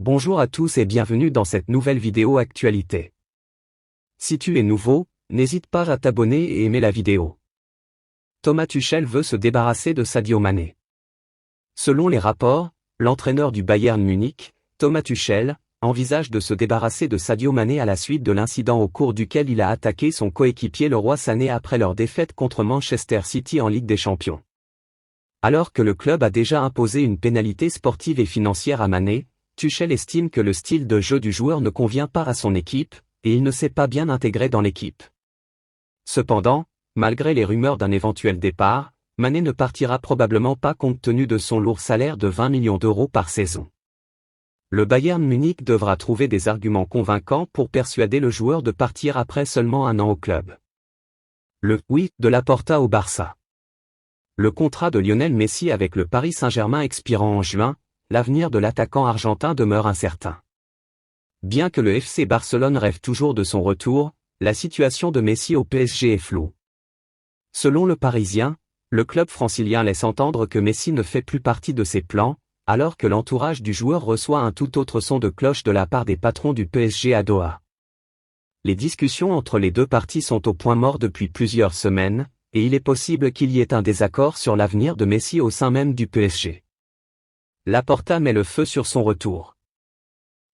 Bonjour à tous et bienvenue dans cette nouvelle vidéo actualité. Si tu es nouveau, n'hésite pas à t'abonner et aimer la vidéo. Thomas Tuchel veut se débarrasser de Sadio Mané. Selon les rapports, l'entraîneur du Bayern Munich, Thomas Tuchel, envisage de se débarrasser de Sadio Mané à la suite de l'incident au cours duquel il a attaqué son coéquipier Leroy Sané après leur défaite contre Manchester City en Ligue des Champions. Alors que le club a déjà imposé une pénalité sportive et financière à Mané, Tuchel estime que le style de jeu du joueur ne convient pas à son équipe, et il ne s'est pas bien intégré dans l'équipe. Cependant, malgré les rumeurs d'un éventuel départ, Mané ne partira probablement pas compte tenu de son lourd salaire de 20 millions d'euros par saison. Le Bayern Munich devra trouver des arguments convaincants pour persuader le joueur de partir après seulement un an au club. Le « oui » de Laporta au Barça. Le contrat de Lionel Messi avec le Paris Saint-Germain expirant en juin, l'avenir de l'attaquant argentin demeure incertain. Bien que le FC Barcelone rêve toujours de son retour, la situation de Messi au PSG est floue. Selon le Parisien, le club francilien laisse entendre que Messi ne fait plus partie de ses plans, alors que l'entourage du joueur reçoit un tout autre son de cloche de la part des patrons du PSG à Doha. Les discussions entre les deux parties sont au point mort depuis plusieurs semaines, et il est possible qu'il y ait un désaccord sur l'avenir de Messi au sein même du PSG. Laporta met le feu sur son retour.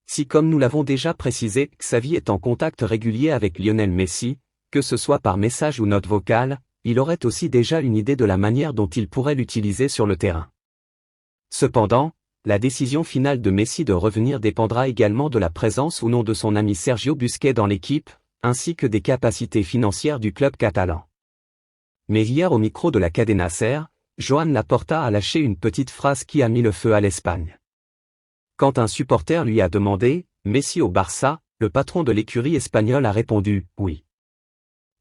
Si comme nous l'avons déjà précisé, Xavi est en contact régulier avec Lionel Messi, que ce soit par message ou note vocale, il aurait aussi déjà une idée de la manière dont il pourrait l'utiliser sur le terrain. Cependant, la décision finale de Messi de revenir dépendra également de la présence ou non de son ami Sergio Busquets dans l'équipe, ainsi que des capacités financières du club catalan. Mais hier au micro de la Cadena Ser, Joan Laporta a lâché une petite phrase qui a mis le feu à l'Espagne. Quand un supporter lui a demandé « Messi au Barça », le patron de l'écurie espagnole a répondu « oui ».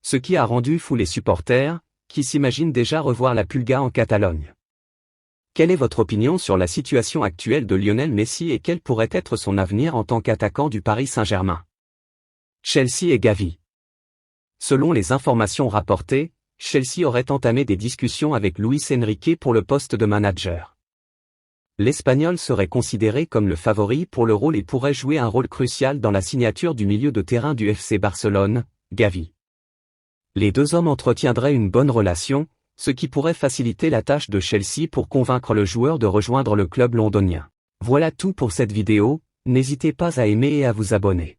Ce qui a rendu fou les supporters, qui s'imaginent déjà revoir la Pulga en Catalogne. Quelle est votre opinion sur la situation actuelle de Lionel Messi et quel pourrait être son avenir en tant qu'attaquant du Paris Saint-Germain? Chelsea et Gavi. Selon les informations rapportées, Chelsea aurait entamé des discussions avec Luis Enrique pour le poste de manager. L'Espagnol serait considéré comme le favori pour le rôle et pourrait jouer un rôle crucial dans la signature du milieu de terrain du FC Barcelone, Gavi. Les deux hommes entretiendraient une bonne relation, ce qui pourrait faciliter la tâche de Chelsea pour convaincre le joueur de rejoindre le club londonien. Voilà tout pour cette vidéo, n'hésitez pas à aimer et à vous abonner.